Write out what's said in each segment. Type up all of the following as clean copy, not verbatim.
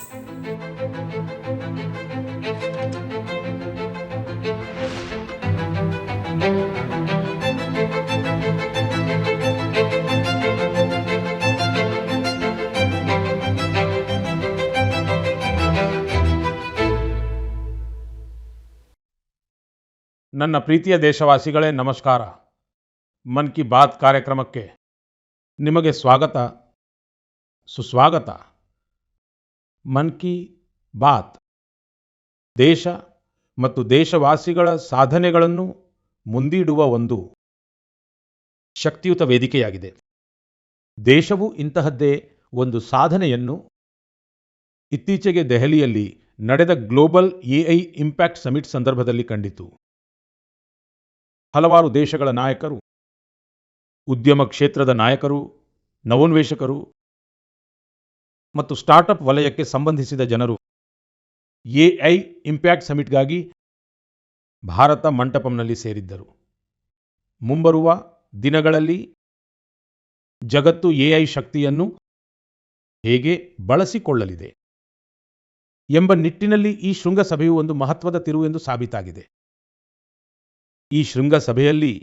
ನನ್ನ ಪ್ರೀತಿಯ ದೇಶವಾಸಿಗಳೇ ನಮಸ್ಕಾರ. ಮನ್ ಕಿ ಬಾತ್ ಕಾರ್ಯಕ್ರಮಕ್ಕೆ ನಿಮಗೆ ಸ್ವಾಗತ, ಸುಸ್ವಾಗತ. ಮನ್ ಕಿ ಬಾತ್ ದೇಶ ಮತ್ತು ದೇಶವಾಸಿಗಳ ಸಾಧನೆಗಳನ್ನು ಮುಂದಿಡುವ ಒಂದು ಶಕ್ತಿಯುತ ವೇದಿಕೆಯಾಗಿದೆ. ದೇಶವು ಇಂತಹದ್ದೇ ಒಂದು ಸಾಧನೆಯನ್ನು ಇತ್ತೀಚೆಗೆ ದೆಹಲಿಯಲ್ಲಿ ನಡೆದ ಗ್ಲೋಬಲ್ ಎಐ ಇಂಪ್ಯಾಕ್ಟ್ ಸಮಿಟ್ ಸಂದರ್ಭದಲ್ಲಿ ಕಂಡಿತು. ಹಲವಾರು ದೇಶಗಳ ನಾಯಕರು, ಉದ್ಯಮ ಕ್ಷೇತ್ರದ ನಾಯಕರು, ನವೋನ್ವೇಷಕರು ಮತ್ತು ಸ್ಟಾರ್ಟ್ಅಪ್ ವಲಯಕ್ಕೆ ಸಂಬಂಧಿಸಿದ ಜನರು ಎಐ ಇಂಪ್ಯಾಕ್ಟ್ ಸಮಿಟ್ಗಾಗಿ ಭಾರತ ಮಂಟಪಂನಲ್ಲಿ ಸೇರಿದ್ದರು. ಮುಂಬರುವ ದಿನಗಳಲ್ಲಿ ಜಗತ್ತು ಎಐ ಶಕ್ತಿಯನ್ನು ಹೇಗೆ ಬಳಸಿಕೊಳ್ಳಲಿದೆ ಎಂಬ ನಿಟ್ಟಿನಲ್ಲಿ ಈ ಶೃಂಗಸಭೆಯು ಒಂದು ಮಹತ್ವದ ತಿರುವು ಎಂದು ಸಾಬೀತಾಗಿದೆ. ಈ ಶೃಂಗಸಭೆಯಲ್ಲಿ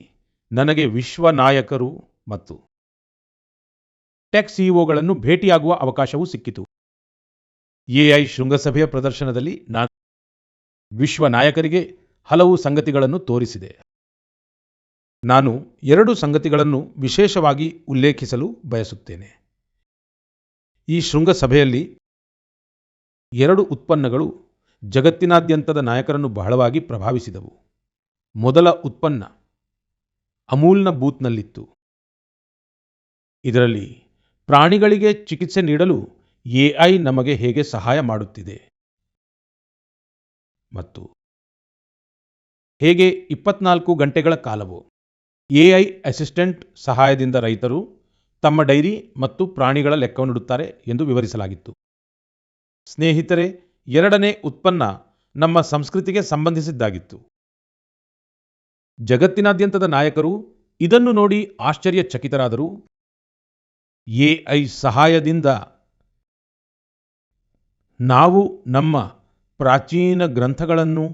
ನನಗೆ ವಿಶ್ವ ನಾಯಕರು ಮತ್ತು ಟೆಕ್ ಸಿಇಒಗಳನ್ನು ಭೇಟಿಯಾಗುವ ಅವಕಾಶವೂ ಸಿಕ್ಕಿತು. ಎಐ ಶೃಂಗಸಭೆಯ ಪ್ರದರ್ಶನದಲ್ಲಿ ನಾನು ವಿಶ್ವ ನಾಯಕರಿಗೆ ಹಲವು ಸಂಗತಿಗಳನ್ನು ತೋರಿಸಿದೆ. ನಾನು 2 ಸಂಗತಿಗಳನ್ನು ವಿಶೇಷವಾಗಿ ಉಲ್ಲೇಖಿಸಲು ಬಯಸುತ್ತೇನೆ. ಈ ಶೃಂಗಸಭೆಯಲ್ಲಿ 2 ಉತ್ಪನ್ನಗಳು ಜಗತ್ತಿನಾದ್ಯಂತದ ನಾಯಕರನ್ನು ಬಹಳವಾಗಿ ಪ್ರಭಾವಿಸಿದವು. ಮೊದಲ ಉತ್ಪನ್ನ ಅಮೂಲ್ನ ಬೂತ್ನಲ್ಲಿತ್ತು. ಇದರಲ್ಲಿ ಪ್ರಾಣಿಗಳಿಗೆ ಚಿಕಿತ್ಸೆ ನೀಡಲು ಎಐ ನಮಗೆ ಹೇಗೆ ಸಹಾಯ ಮಾಡುತ್ತಿದೆ ಮತ್ತು ಹೇಗೆ 24 ಗಂಟೆಗಳ ಕಾಲವೂ ಎಐ ಅಸಿಸ್ಟೆಂಟ್ ಸಹಾಯದಿಂದ ರೈತರು ತಮ್ಮ ಡೈರಿ ಮತ್ತು ಪ್ರಾಣಿಗಳ ಲೆಕ್ಕವನ್ನಿಡುತ್ತಾರೆ ಎಂದು ವಿವರಿಸಲಾಗಿತ್ತು. ಸ್ನೇಹಿತರೆ, 2ನೇ ಉತ್ಪನ್ನ ನಮ್ಮ ಸಂಸ್ಕೃತಿಗೆ ಸಂಬಂಧಿಸಿದ್ದಾಗಿತ್ತು. ಜಗತ್ತಿನಾದ್ಯಂತದ ನಾಯಕರು ಇದನ್ನು ನೋಡಿ ಆಶ್ಚರ್ಯಚಕಿತರಾದರು. ಎಐ ಸಹಾಯದಿಂದ ನಾವು ನಮ್ಮ ಪ್ರಾಚೀನ ಗ್ರಂಥಗಳನ್ನು,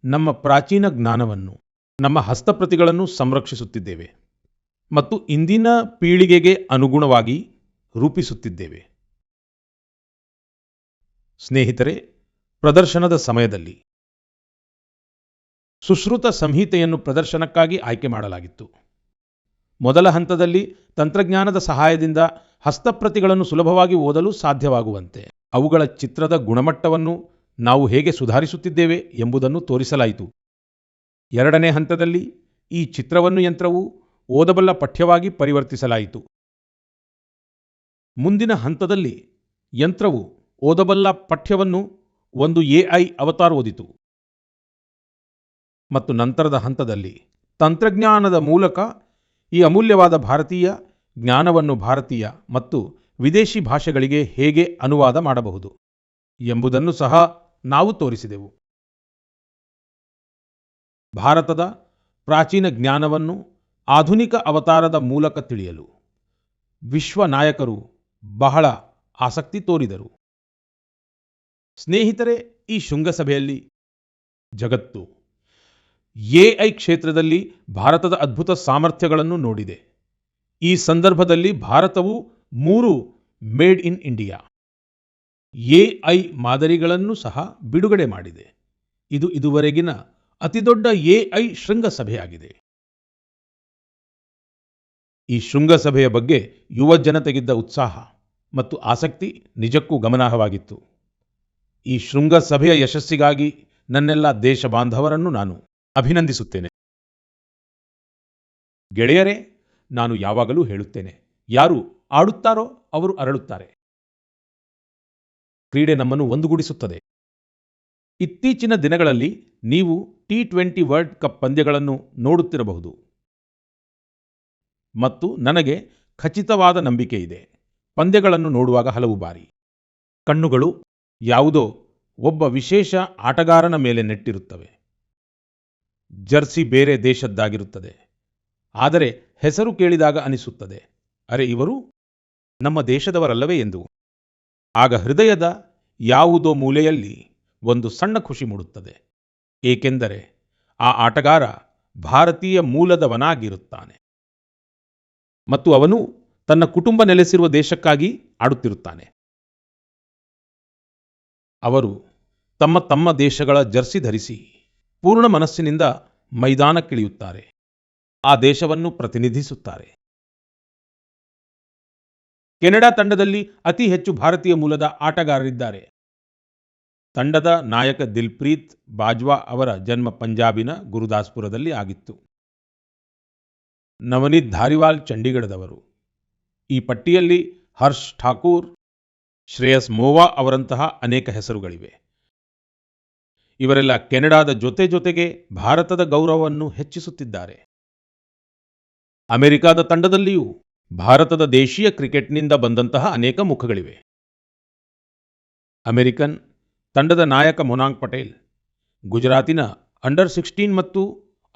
ನಮ್ಮ ಪ್ರಾಚೀನ ಜ್ಞಾನವನ್ನು, ನಮ್ಮ ಹಸ್ತಪ್ರತಿಗಳನ್ನು ಸಂರಕ್ಷಿಸುತ್ತಿದ್ದೇವೆ ಮತ್ತು ಇಂದಿನ ಪೀಳಿಗೆಗೆ ಅನುಗುಣವಾಗಿ ರೂಪಿಸುತ್ತಿದ್ದೇವೆ. ಸ್ನೇಹಿತರೆ, ಪ್ರದರ್ಶನದ ಸಮಯದಲ್ಲಿ ಸುಶ್ರುತ ಸಂಹಿತೆಯನ್ನು ಪ್ರದರ್ಶನಕ್ಕಾಗಿ ಆಯ್ಕೆ ಮಾಡಲಾಗಿತ್ತು. ಮೊದಲ ಹಂತದಲ್ಲಿ ತಂತ್ರಜ್ಞಾನದ ಸಹಾಯದಿಂದ ಹಸ್ತಪ್ರತಿಗಳನ್ನು ಸುಲಭವಾಗಿ ಓದಲು ಸಾಧ್ಯವಾಗುವಂತೆ ಅವುಗಳ ಚಿತ್ರದ ಗುಣಮಟ್ಟವನ್ನು ನಾವು ಹೇಗೆ ಸುಧಾರಿಸುತ್ತಿದ್ದೇವೆ ಎಂಬುದನ್ನು ತೋರಿಸಲಾಯಿತು. 2ನೇ ಹಂತದಲ್ಲಿ ಈ ಚಿತ್ರವನ್ನು ಯಂತ್ರವು ಓದಬಲ್ಲ ಪಠ್ಯವಾಗಿ ಪರಿವರ್ತಿಸಲಾಯಿತು. ಮುಂದಿನ ಹಂತದಲ್ಲಿ ಯಂತ್ರವು ಓದಬಲ್ಲ ಪಠ್ಯವನ್ನು ಒಂದು ಎಐ ಅವತಾರ್ ಓದಿತು ಮತ್ತು ನಂತರದ ಹಂತದಲ್ಲಿ ತಂತ್ರಜ್ಞಾನದ ಮೂಲಕ ಈ ಅಮೂಲ್ಯವಾದ ಭಾರತೀಯ ಜ್ಞಾನವನ್ನು ಭಾರತೀಯ ಮತ್ತು ವಿದೇಶಿ ಭಾಷೆಗಳಿಗೆ ಹೇಗೆ ಅನುವಾದ ಮಾಡಬಹುದು ಎಂಬುದನ್ನು ಸಹ ನಾವು ತೋರಿಸಿದೆವು. ಭಾರತದ ಪ್ರಾಚೀನ ಜ್ಞಾನವನ್ನು ಆಧುನಿಕ ಅವತಾರದ ಮೂಲಕ ತಿಳಿಯಲು ವಿಶ್ವ ನಾಯಕರು ಬಹಳ ಆಸಕ್ತಿ ತೋರಿದರು. ಸ್ನೇಹಿತರೆ, ಈ ಶೃಂಗಸಭೆಯಲ್ಲಿ ಜಗತ್ತು ಎಐ ಕ್ಷೇತ್ರದಲ್ಲಿ ಭಾರತದ ಅದ್ಭುತ ಸಾಮರ್ಥ್ಯಗಳನ್ನು ನೋಡಿದೆ. ಈ ಸಂದರ್ಭದಲ್ಲಿ ಭಾರತವು 3 ಮೇಡ್ ಇನ್ ಇಂಡಿಯಾ ಎಐ ಮಾದರಿಗಳನ್ನು ಸಹ ಬಿಡುಗಡೆ ಮಾಡಿದೆ. ಇದು ಇದುವರೆಗಿನ ಅತಿದೊಡ್ಡ ಎಐ ಶೃಂಗಸಭೆಯಾಗಿದೆ. ಈ ಶೃಂಗಸಭೆಯ ಬಗ್ಗೆ ಯುವ ಜನತೆಗಿದ್ದ ಉತ್ಸಾಹ ಮತ್ತು ಆಸಕ್ತಿ ನಿಜಕ್ಕೂ ಗಮನಾರ್ಹವಾಗಿತ್ತು. ಈ ಶೃಂಗಸಭೆಯ ಯಶಸ್ಸಿಗಾಗಿ ನನ್ನೆಲ್ಲ ದೇಶ ಬಾಂಧವರನ್ನು ನಾನು ಅಭಿನಂದಿಸುತ್ತೇನೆ. ಗೆಳೆಯರೇ, ನಾನು ಯಾವಾಗಲೂ ಹೇಳುತ್ತೇನೆ, ಯಾರು ಆಡುತ್ತಾರೋ ಅವರು ಅರಳುತ್ತಾರೆ. ಕ್ರೀಡೆ ನಮ್ಮನ್ನು ಒಂದುಗೂಡಿಸುತ್ತದೆ. ಇತ್ತೀಚಿನ ದಿನಗಳಲ್ಲಿ ನೀವು T20 ವರ್ಲ್ಡ್ ಕಪ್ ಪಂದ್ಯಗಳನ್ನು ನೋಡುತ್ತಿರಬಹುದು ಮತ್ತು ನನಗೆ ಖಚಿತವಾದ ನಂಬಿಕೆ ಇದೆ. ಪಂದ್ಯಗಳನ್ನು ನೋಡುವಾಗ ಹಲವು ಬಾರಿ ಕಣ್ಣುಗಳು ಯಾವುದೋ ಒಬ್ಬ ವಿಶೇಷ ಆಟಗಾರನ ಮೇಲೆ ನೆಟ್ಟಿರುತ್ತವೆ. ಜರ್ಸಿ ಬೇರೆ ದೇಶದ್ದಾಗಿರುತ್ತದೆ, ಆದರೆ ಹೆಸರು ಕೇಳಿದಾಗ ಅನಿಸುತ್ತದೆ, ಅರೆ ಇವರು ನಮ್ಮ ದೇಶದವರಲ್ಲವೇ ಎಂದು. ಆಗ ಹೃದಯದ ಯಾವುದೋ ಮೂಲೆಯಲ್ಲಿ ಒಂದು ಸಣ್ಣ ಖುಷಿ ಮೂಡುತ್ತದೆ. ಏಕೆಂದರೆ ಆ ಆಟಗಾರ ಭಾರತೀಯ ಮೂಲದವನಾಗಿರುತ್ತಾನೆ ಮತ್ತು ಅವನು ತನ್ನ ಕುಟುಂಬ ನೆಲೆಸಿರುವ ದೇಶಕ್ಕಾಗಿ ಆಡುತ್ತಿರುತ್ತಾನೆ. ಅವರು ತಮ್ಮ ತಮ್ಮ ದೇಶಗಳ ಜರ್ಸಿ ಧರಿಸಿ ಪೂರ್ಣ ಮನಸ್ಸಿನಿಂದ ಮೈದಾನಕ್ಕಿಳಿಯುತ್ತಾರೆ, ಆ ದೇಶವನ್ನು ಪ್ರತಿನಿಧಿಸುತ್ತಾರೆ. ಕೆನಡಾ ತಂಡದಲ್ಲಿ ಅತಿ ಹೆಚ್ಚು ಭಾರತೀಯ ಮೂಲದ ಆಟಗಾರರಿದ್ದಾರೆ. ತಂಡದ ನಾಯಕ ದಿಲ್ಪ್ರೀತ್ ಬಾಜ್ವಾ ಅವರ ಜನ್ಮ ಪಂಜಾಬಿನ ಗುರುದಾಸ್ಪುರದಲ್ಲಿ ಆಗಿತ್ತು. ನವನೀತ್ ಧಾರಿವಾಲ್ ಚಂಡೀಗಢದವರು. ಈ ಪಟ್ಟಿಯಲ್ಲಿ ಹರ್ಷ್ ಠಾಕೂರ್, ಶ್ರೇಯಸ್ ಮೋವಾ ಅವರಂತಹ ಅನೇಕ ಹೆಸರುಗಳಿವೆ. ಇವರೆಲ್ಲ ಕೆನಡಾದ ಜೊತೆಗೆ ಭಾರತದ ಗೌರವವನ್ನು ಹೆಚ್ಚಿಸುತ್ತಿದ್ದಾರೆ. ಅಮೆರಿಕದ ತಂಡದಲ್ಲಿಯೂ ಭಾರತದ ದೇಶೀಯ ಕ್ರಿಕೆಟ್ನಿಂದ ಬಂದಂತಹ ಅನೇಕ ಮುಖಗಳಿವೆ. ಅಮೆರಿಕನ್ ತಂಡದ ನಾಯಕ ಮೊನಾಂಗ್ ಪಟೇಲ್ ಗುಜರಾತಿನ ಅಂಡರ್ 16 ಮತ್ತು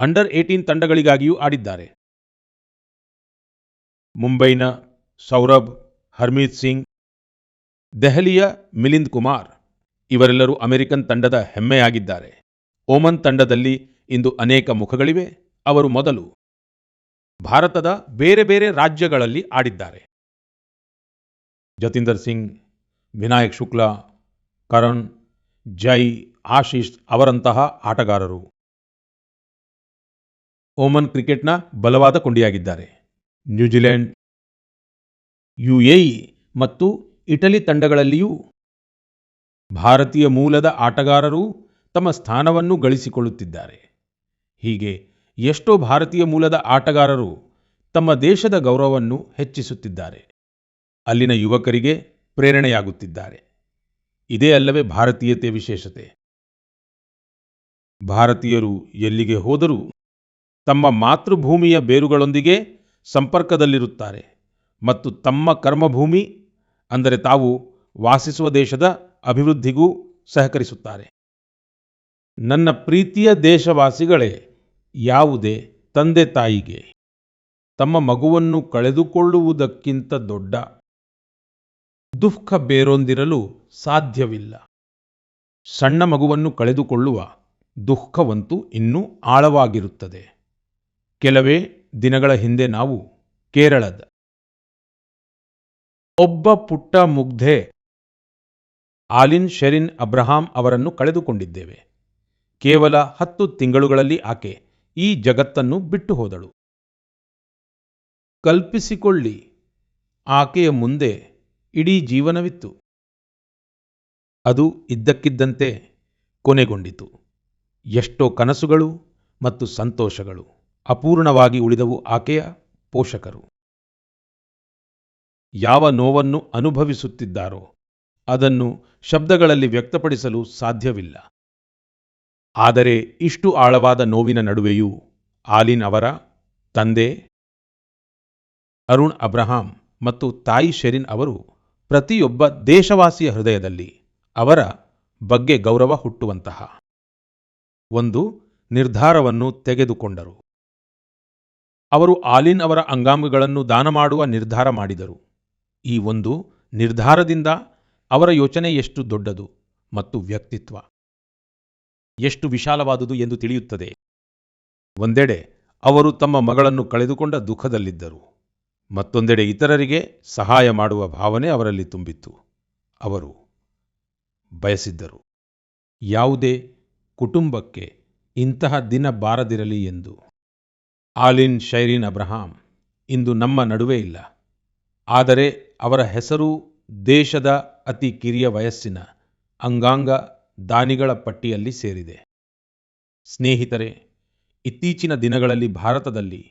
ಅಂಡರ್ 18 ತಂಡಗಳಿಗಾಗಿಯೂ ಆಡಿದ್ದಾರೆ. ಮುಂಬೈನ ಸೌರಭ್, ಹರ್ಮೀತ್ ಸಿಂಗ್, ದೆಹಲಿಯ ಮಿಲಿಂದ್ ಕುಮಾರ್ ಇವರೆಲ್ಲರೂ ಅಮೆರಿಕನ್ ತಂಡದ ಹೆಮ್ಮೆಯಾಗಿದ್ದಾರೆ. ಓಮನ್ ತಂಡದಲ್ಲಿ ಇಂದು ಅನೇಕ ಮುಖಗಳಿವೆ. ಅವರು ಮೊದಲು ಭಾರತದ ಬೇರೆ ಬೇರೆ ರಾಜ್ಯಗಳಲ್ಲಿ ಆಡಿದ್ದಾರೆ. ಜತಿಂದರ್ ಸಿಂಗ್, ವಿನಾಯಕ್ ಶುಕ್ಲಾ, ಕರಣ್, ಜೈ, ಆಶೀಶ್ ಅವರಂತಹ ಆಟಗಾರರು ಓಮನ್ ಕ್ರಿಕೆಟ್ನ ಬಲವಾದ ಕೊಂಡಿಯಾಗಿದ್ದಾರೆ. ನ್ಯೂಜಿಲೆಂಡ್, ಯುಎಇ ಮತ್ತು ಇಟಲಿ ತಂಡಗಳಲ್ಲಿಯೂ ಭಾರತೀಯ ಮೂಲದ ಆಟಗಾರರು ತಮ್ಮ ಸ್ಥಾನವನ್ನು ಗಳಿಸಿಕೊಳ್ಳುತ್ತಿದ್ದಾರೆ. ಹೀಗೆ ಎಷ್ಟೋ ಭಾರತೀಯ ಮೂಲದ ಆಟಗಾರರು ತಮ್ಮ ದೇಶದ ಗೌರವವನ್ನು ಹೆಚ್ಚಿಸುತ್ತಿದ್ದಾರೆ, ಅಲ್ಲಿನ ಯುವಕರಿಗೆ ಪ್ರೇರಣೆಯಾಗುತ್ತಿದ್ದಾರೆ. ಇದೇ ಅಲ್ಲವೇ ಭಾರತೀಯತೆ ವಿಶೇಷತೆ. ಭಾರತೀಯರು ಎಲ್ಲಿಗೆ ಹೋದರೂ ತಮ್ಮ ಮಾತೃಭೂಮಿಯ ಬೇರುಗಳೊಂದಿಗೆ ಸಂಪರ್ಕದಲ್ಲಿರುತ್ತಾರೆ ಮತ್ತು ತಮ್ಮ ಕರ್ಮಭೂಮಿ ಅಂದರೆ ತಾವು ವಾಸಿಸುವ ದೇಶದ ಅಭಿವೃದ್ಧಿಗೂ ಸಹಕರಿಸುತ್ತಾರೆ. ನನ್ನ ಪ್ರೀತಿಯ ದೇಶವಾಸಿಗಳೇ, ಯಾವುದೇ ತಂದೆ ತಾಯಿಗೆ ತಮ್ಮ ಮಗುವನ್ನು ಕಳೆದುಕೊಳ್ಳುವುದಕ್ಕಿಂತ ದೊಡ್ಡ ದುಃಖ ಬೇರೊಂದಿರಲು ಸಾಧ್ಯವಿಲ್ಲ. ಸಣ್ಣ ಮಗುವನ್ನು ಕಳೆದುಕೊಳ್ಳುವ ದುಃಖವಂತೂ ಇನ್ನೂ ಆಳವಾಗಿರುತ್ತದೆ. ಕೆಲವೇ ದಿನಗಳ ಹಿಂದೆ ನಾವು ಕೇರಳದ ಒಬ್ಬ ಪುಟ್ಟ ಮುಗ್ಧೆ ಆಲಿನ್ ಶೆರಿನ್ ಅಬ್ರಹಾಂ ಅವರನ್ನು ಕಳೆದುಕೊಂಡಿದ್ದೇವೆ. ಕೇವಲ 10 ತಿಂಗಳುಗಳಲ್ಲಿ ಆಕೆ ಈ ಜಗತ್ತನ್ನು ಬಿಟ್ಟು ಹೋದಳು. ಕಲ್ಪಿಸಿಕೊಳ್ಳಿ, ಆಕೆಯ ಮುಂದೆ ಇಡೀ ಜೀವನವಿತ್ತು. ಅದು ಇದ್ದಕ್ಕಿದ್ದಂತೆ ಕೊನೆಗೊಂಡಿತು. ಎಷ್ಟೋ ಕನಸುಗಳು ಮತ್ತು ಸಂತೋಷಗಳು ಅಪೂರ್ಣವಾಗಿ ಉಳಿದವು. ಆಕೆಯ ಪೋಷಕರು ಯಾವ ನೋವನ್ನು ಅನುಭವಿಸುತ್ತಿದ್ದಾರೋ ಅದನ್ನು ಶಬ್ದಗಳಲ್ಲಿ ವ್ಯಕ್ತಪಡಿಸಲು ಸಾಧ್ಯವಿಲ್ಲ. ಆದರೆ ಇಷ್ಟು ಆಳವಾದ ನೋವಿನ ನಡುವೆಯೂ ಆಲಿನ್ ಅವರ ತಂದೆ ಅರುಣ್ ಅಬ್ರಹಾಂ ಮತ್ತು ತಾಯಿ ಶೆರಿನ್ ಅವರು ಪ್ರತಿಯೊಬ್ಬ ದೇಶವಾಸಿಯ ಹೃದಯದಲ್ಲಿ ಅವರ ಬಗ್ಗೆ ಗೌರವ ಹುಟ್ಟುವಂತಹ ಒಂದು ನಿರ್ಧಾರವನ್ನು ತೆಗೆದುಕೊಂಡರು. ಅವರು ಆಲಿನ್ ಅವರ ಅಂಗಾಂಗಗಳನ್ನು ದಾನ ಮಾಡುವ ನಿರ್ಧಾರ ಮಾಡಿದರು. ಈ ಒಂದು ನಿರ್ಧಾರದಿಂದ ಅವರ ಯೋಚನೆ ಎಷ್ಟು ದೊಡ್ಡದು ಮತ್ತು ವ್ಯಕ್ತಿತ್ವ ಎಷ್ಟು ವಿಶಾಲವಾದುದು ಎಂದು ತಿಳಿಯುತ್ತದೆ. ಒಂದೆಡೆ ಅವರು ತಮ್ಮ ಮಗಳನ್ನು ಕಳೆದುಕೊಂಡ ದುಃಖದಲ್ಲಿದ್ದರು, ಮತ್ತೊಂದೆಡೆ ಇತರರಿಗೆ ಸಹಾಯ ಮಾಡುವ ಭಾವನೆ ಅವರಲ್ಲಿ ತುಂಬಿತ್ತು. ಅವರು ಬಯಸಿದ್ದರು ಯಾವುದೇ ಕುಟುಂಬಕ್ಕೆ ಇಂತಹ ದಿನ ಬಾರದಿರಲಿ ಎಂದು. ಆಲಿನ್ ಶೈರಿನ್ ಅಬ್ರಹಾಂ ಇಂದು ನಮ್ಮ ನಡುವೆ ಇಲ್ಲ, ಆದರೆ ಅವರ ಹೆಸರು ದೇಶದ ಅತಿ ಕಿರಿಯ ವಯಸ್ಸಿನ ಅಂಗಾಂಗ ದಾನಿಗಳ ಪಟ್ಟಿಯಲ್ಲಿ ಸೇರಿದೆ. ಸ್ನೇಹಿತರೆ, ಇತ್ತೀಚಿನ ದಿನಗಳಲ್ಲಿ ಭಾರತದಲ್ಲಿ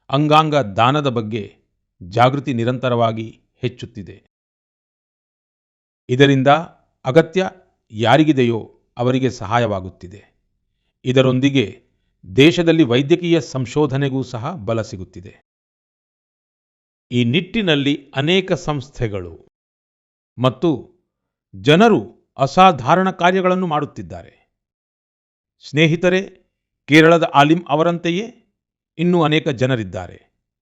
ಅಂಗಾಂಗ ದಾನದ ಬಗ್ಗೆ ಜಾಗೃತಿ ನಿರಂತರವಾಗಿ ಹೆಚ್ಚುತ್ತಿದೆ. ಇದರಿಂದ ಅಗತ್ಯ ಯಾರಿಗಿದೆಯೋ ಅವರಿಗೆ ಸಹಾಯವಾಗುತ್ತಿದೆ. ಇದರೊಂದಿಗೆ ದೇಶದಲ್ಲಿ ವೈದ್ಯಕೀಯ ಸಂಶೋಧನೆಗೂ ಸಹ ಬಲ ಸಿಗುತ್ತಿದೆ. ಈ ನಿಟ್ಟಿನಲ್ಲಿ ಅನೇಕ ಸಂಸ್ಥೆಗಳು ಮತ್ತು ಜನರು ಅಸಾಧಾರಣ ಕಾರ್ಯಗಳನ್ನು ಮಾಡುತ್ತಿದ್ದಾರೆ. ಸ್ನೇಹಿತರೆ, ಕೇರಳದ ಆಲಿಂ ಅವರಂತೆಯೇ ಇನ್ನೂ ಅನೇಕ ಜನರಿದ್ದಾರೆ.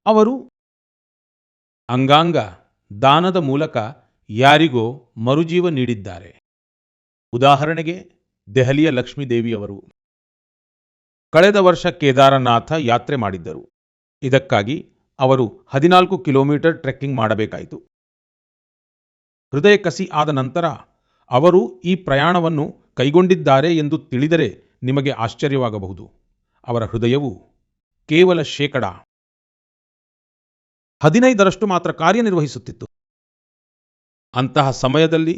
ಅವರು ಅಂಗಾಂಗ ದಾನದ ಮೂಲಕ ಯಾರಿಗೋ ಮರುಜೀವ ನೀಡಿದ್ದಾರೆ. ಉದಾಹರಣೆಗೆ ದೆಹಲಿಯ ಲಕ್ಷ್ಮೀದೇವಿಯವರು ಕಳೆದ ವರ್ಷ ಕೇದಾರನಾಥ ಯಾತ್ರೆ ಮಾಡಿದ್ದರು. ಇದಕ್ಕಾಗಿ ಅವರು 14 ಕಿಲೋಮೀಟರ್ ಟ್ರೆಕ್ಕಿಂಗ್ ಮಾಡಬೇಕಾಯಿತು. ಹೃದಯ ಕಸಿ ಆದ ನಂತರ ಅವರು ಈ ಪ್ರಯಾಣವನ್ನು ಕೈಗೊಂಡಿದ್ದಾರೆ ಎಂದು ತಿಳಿದರೆ ನಿಮಗೆ ಆಶ್ಚರ್ಯವಾಗಬಹುದು. ಅವರ ಹೃದಯವು ಕೇವಲ 15% ಮಾತ್ರ ಕಾರ್ಯನಿರ್ವಹಿಸುತ್ತಿತ್ತು. ಅಂತಹ ಸಮಯದಲ್ಲಿ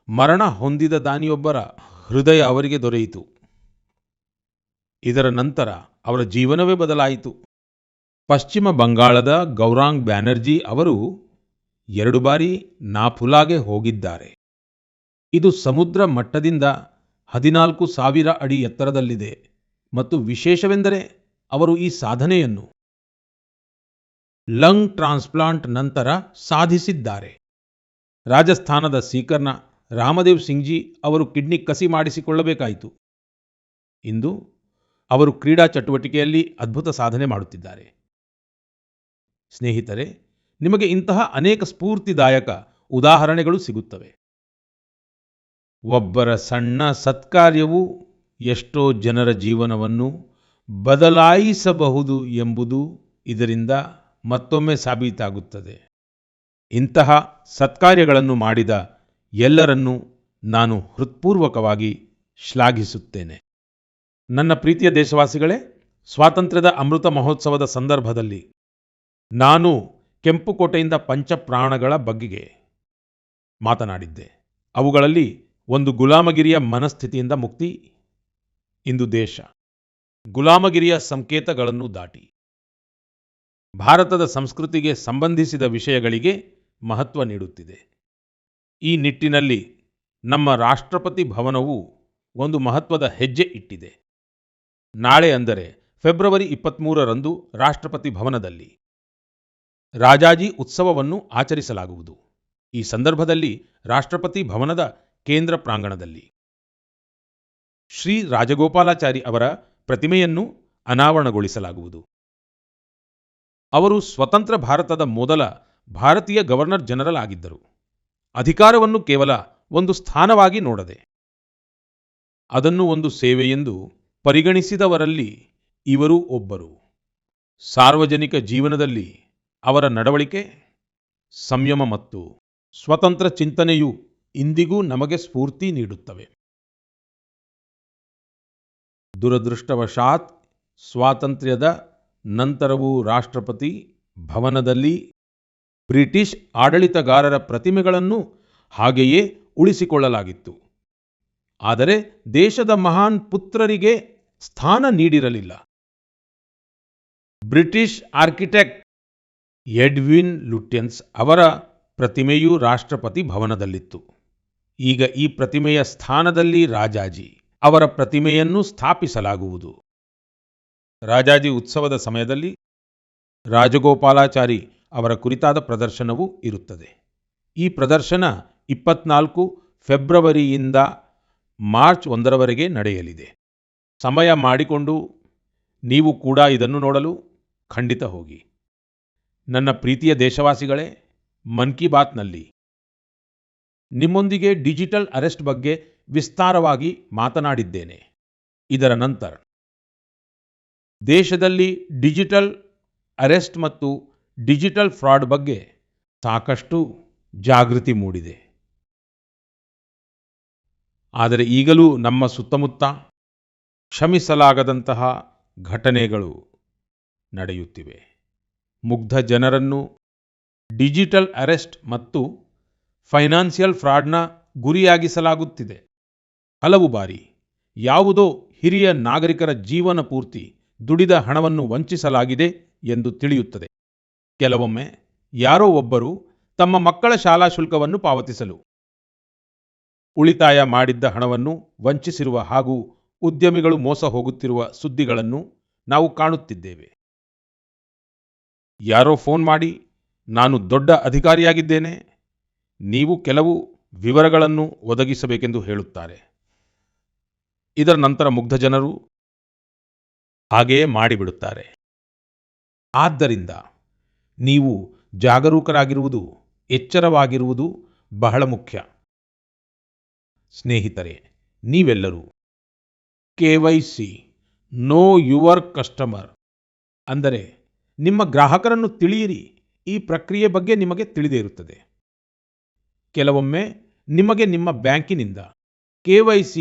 ಮರಣ ಹೊಂದಿದ ದಾನಿಯೊಬ್ಬರ ಹೃದಯ ಅವರಿಗೆ ದೊರೆಯಿತು. ಇದರ ನಂತರ ಅವರ ಜೀವನವೇ ಬದಲಾಯಿತು. ಪಶ್ಚಿಮ ಬಂಗಾಳದ ಗೌರಾಂಗ್ ಬ್ಯಾನರ್ಜಿ ಅವರು 2 ಬಾರಿ ನಾಥುಲಾಗೆ ಹೋಗಿದ್ದಾರೆ. ಇದು ಸಮುದ್ರ ಮಟ್ಟದಿಂದ 14,000 ಅಡಿ ಎತ್ತರದಲ್ಲಿದೆ ಮತ್ತು ವಿಶೇಷವೆಂದರೆ ಅವರು ಈ ಸಾಧನೆಯನ್ನು ಲಂಗ್ ಟ್ರಾನ್ಸ್ಪ್ಲಾಂಟ್ ನಂತರ ಸಾಧಿಸಿದ್ದಾರೆ. ರಾಜಸ್ಥಾನದ ಸೀಕರ್ನ ರಾಮದೇವ್ ಸಿಂಗ್ ಜಿ ಅವರು ಕಿಡ್ನಿ ಕಸಿ ಮಾಡಿಸಿಕೊಳ್ಳಬೇಕಾಯಿತು. ಇಂದು ಅವರು ಕ್ರೀಡಾ ಚಟುವಟಿಕೆಯಲ್ಲಿ ಅದ್ಭುತ ಸಾಧನೆ ಮಾಡುತ್ತಿದ್ದಾರೆ. ಸ್ನೇಹಿತರೆ, ನಿಮಗೆ ಇಂತಹ ಅನೇಕ ಸ್ಫೂರ್ತಿದಾಯಕ ಉದಾಹರಣೆಗಳು ಸಿಗುತ್ತವೆ. ಒಬ್ಬರ ಸಣ್ಣ ಸತ್ಕಾರ್ಯವು ಎಷ್ಟೋ ಜನರ ಜೀವನವನ್ನು ಬದಲಾಯಿಸಬಹುದು ಎಂಬುದು ಇದರಿಂದ ಮತ್ತೊಮ್ಮೆ ಸಾಬೀತಾಗುತ್ತದೆ. ಇಂತಹ ಸತ್ಕಾರ್ಯಗಳನ್ನು ಮಾಡಿದ ಎಲ್ಲರನ್ನೂ ನಾನು ಹೃತ್ಪೂರ್ವಕವಾಗಿ ಶ್ಲಾಘಿಸುತ್ತೇನೆ. ನನ್ನ ಪ್ರೀತಿಯ ದೇಶವಾಸಿಗಳೇ, ಸ್ವಾತಂತ್ರ್ಯದ ಅಮೃತ ಮಹೋತ್ಸವದ ಸಂದರ್ಭದಲ್ಲಿ ನಾನು ಕೆಂಪುಕೋಟೆಯಿಂದ ಪಂಚಪ್ರಾಣಗಳ ಬಗೆಗೆ ಮಾತನಾಡಿದ್ದೆ. ಅವುಗಳಲ್ಲಿ ಒಂದು ಗುಲಾಮಗಿರಿಯ ಮನಸ್ಥಿತಿಯಿಂದ ಮುಕ್ತಿ. ಇಂದು ದೇಶ ಗುಲಾಮಗಿರಿಯ ಸಂಕೇತಗಳನ್ನು ದಾಟಿ ಭಾರತದ ಸಂಸ್ಕೃತಿಗೆ ಸಂಬಂಧಿಸಿದ ವಿಷಯಗಳಿಗೆ ಮಹತ್ವ ನೀಡುತ್ತಿದೆ. ಈ ನಿಟ್ಟಿನಲ್ಲಿ ನಮ್ಮ ರಾಷ್ಟ್ರಪತಿ ಭವನವು ಒಂದು ಮಹತ್ವದ ಹೆಜ್ಜೆ ಇಟ್ಟಿದೆ. ನಾಳೆ ಅಂದರೆ ಫೆಬ್ರವರಿ 23ರಂದು ರಾಷ್ಟ್ರಪತಿ ಭವನದಲ್ಲಿ ರಾಜಾಜಿ ಉತ್ಸವವನ್ನು ಆಚರಿಸಲಾಗುವುದು. ಈ ಸಂದರ್ಭದಲ್ಲಿ ರಾಷ್ಟ್ರಪತಿ ಭವನದ ಕೇಂದ್ರ ಪ್ರಾಂಗಣದಲ್ಲಿ ಶ್ರೀ ರಾಜಗೋಪಾಲಾಚಾರಿ ಅವರ ಪ್ರತಿಮೆಯನ್ನು ಅನಾವರಣಗೊಳಿಸಲಾಗುವುದು. ಅವರು ಸ್ವತಂತ್ರ ಭಾರತದ ಮೊದಲ ಭಾರತೀಯ ಗವರ್ನರ್ ಜನರಲ್ ಆಗಿದ್ದರು. ಅಧಿಕಾರವನ್ನು ಕೇವಲ ಒಂದು ಸ್ಥಾನವಾಗಿ ನೋಡದೆ ಅದನ್ನು ಒಂದು ಸೇವೆಯೆಂದು ಪರಿಗಣಿಸಿದವರಲ್ಲಿ ಇವರು ಒಬ್ಬರು. ಸಾರ್ವಜನಿಕ ಜೀವನದಲ್ಲಿ ಅವರ ನಡವಳಿಕೆ, ಸಂಯಮ ಮತ್ತು ಸ್ವತಂತ್ರ ಚಿಂತನೆಯು ಇಂದಿಗೂ ನಮಗೆ ಸ್ಫೂರ್ತಿ ನೀಡುತ್ತವೆ. ದುರದೃಷ್ಟವಶಾತ್ ಸ್ವಾತಂತ್ರ್ಯದ ನಂತರವೂ ರಾಷ್ಟ್ರಪತಿ ಭವನದಲ್ಲಿ ಬ್ರಿಟಿಷ್ ಆಡಳಿತಗಾರರ ಪ್ರತಿಮೆಗಳನ್ನು ಹಾಗೆಯೇ ಉಳಿಸಿಕೊಳ್ಳಲಾಗಿತ್ತು. ಆದರೆ ದೇಶದ ಮಹಾನ್ ಪುತ್ರರಿಗೆ ಸ್ಥಾನ ನೀಡಿರಲಿಲ್ಲ. ಬ್ರಿಟಿಷ್ ಆರ್ಕಿಟೆಕ್ಟ್ ಎಡ್ವಿನ್ ಲುಟ್ಯನ್ಸ್ ಅವರ ಪ್ರತಿಮೆಯೂ ರಾಷ್ಟ್ರಪತಿ ಭವನದಲ್ಲಿತ್ತು. ಈಗ ಈ ಪ್ರತಿಮೆಯ ಸ್ಥಾನದಲ್ಲಿ ರಾಜಾಜಿ ಅವರ ಪ್ರತಿಮೆಯನ್ನು ಸ್ಥಾಪಿಸಲಾಗುವುದು. ರಾಜಾಜಿ ಉತ್ಸವದ ಸಮಯದಲ್ಲಿ ರಾಜಗೋಪಾಲಾಚಾರಿ ಅವರ ಕುರಿತಾದ ಪ್ರದರ್ಶನವೂ ಇರುತ್ತದೆ. ಈ ಪ್ರದರ್ಶನ 24 ಫೆಬ್ರವರಿಯಿಂದ ಮಾರ್ಚ್ 1ರವರೆಗೆ ನಡೆಯಲಿದೆ. ಸಮಯ ಮಾಡಿಕೊಂಡು ನೀವು ಕೂಡ ಇದನ್ನು ನೋಡಲು ಖಂಡಿತ ಹೋಗಿ. ನನ್ನ ಪ್ರೀತಿಯ ದೇಶವಾಸಿಗಳೇ, ಮನ್ ಕಿ ಬಾತ್ನಲ್ಲಿ ನಿಮ್ಮೊಂದಿಗೆ ಡಿಜಿಟಲ್ ಅರೆಸ್ಟ್ ಬಗ್ಗೆ ವಿಸ್ತಾರವಾಗಿ ಮಾತನಾಡಿದ್ದೇನೆ. ಇದರ ನಂತರ ದೇಶದಲ್ಲಿ ಡಿಜಿಟಲ್ ಅರೆಸ್ಟ್ ಮತ್ತು ಡಿಜಿಟಲ್ ಫ್ರಾಡ್ ಬಗ್ಗೆ ಸಾಕಷ್ಟು ಜಾಗೃತಿ ಮೂಡಿದೆ. ಆದರೆ ಈಗಲೂ ನಮ್ಮ ಸುತ್ತಮುತ್ತ ಕ್ಷಮಿಸಲಾಗದಂತಹ ಘಟನೆಗಳು ನಡೆಯುತ್ತಿವೆ. ಮುಗ್ಧ ಜನರನ್ನು ಡಿಜಿಟಲ್ ಅರೆಸ್ಟ್ ಮತ್ತು ಫೈನಾನ್ಷಿಯಲ್ ಫ್ರಾಡ್ನ ಗುರಿಯಾಗಿಸಲಾಗುತ್ತಿದೆ. ಹಲವು ಬಾರಿ ಯಾವುದೋ ಹಿರಿಯ ನಾಗರಿಕರ ಜೀವನ ಪೂರ್ತಿ ದುಡಿದ ಹಣವನ್ನು ವಂಚಿಸಲಾಗಿದೆ ಎಂದು ತಿಳಿಯುತ್ತದೆ. ಕೆಲವೊಮ್ಮೆ ಯಾರೋ ಒಬ್ಬರು ತಮ್ಮ ಮಕ್ಕಳ ಶಾಲಾ ಶುಲ್ಕವನ್ನು ಪಾವತಿಸಲು ಉಳಿತಾಯ ಮಾಡಿದ್ದ ಹಣವನ್ನು ವಂಚಿಸಿರುವ ಹಾಗೂ ಉದ್ಯಮಿಗಳು ಮೋಸ ಹೋಗುತ್ತಿರುವ ಸುದ್ದಿಗಳನ್ನು ನಾವು ಕಾಣುತ್ತಿದ್ದೇವೆ. ಯಾರೋ ಫೋನ್ ಮಾಡಿ, ನಾನು ದೊಡ್ಡ ಅಧಿಕಾರಿಯಾಗಿದ್ದೇನೆ, ನೀವು ಕೆಲವು ವಿವರಗಳನ್ನು ಒದಗಿಸಬೇಕೆಂದು ಹೇಳುತ್ತಾರೆ. ಇದರ ನಂತರ ಮುಗ್ಧ ಜನರು ಹಾಗೆಯೇ ಮಾಡಿಬಿಡುತ್ತಾರೆ. ಆದ್ದರಿಂದ ನೀವು ಜಾಗರೂಕರಾಗಿರುವುದು, ಎಚ್ಚರವಾಗಿರುವುದು ಬಹಳ ಮುಖ್ಯ. ಸ್ನೇಹಿತರೆ, ನೀವೆಲ್ಲರೂ KYC ನೋ ಯುವರ್ ಕಸ್ಟಮರ್ ಅಂದರೆ ನಿಮ್ಮ ಗ್ರಾಹಕರನ್ನು ತಿಳಿಯಿರಿ ಈ ಪ್ರಕ್ರಿಯೆ ಬಗ್ಗೆ ನಿಮಗೆ ತಿಳಿದೇ ಇರುತ್ತದೆ. ಕೆಲವೊಮ್ಮೆ ನಿಮಗೆ ನಿಮ್ಮ ಬ್ಯಾಂಕಿನಿಂದ KYC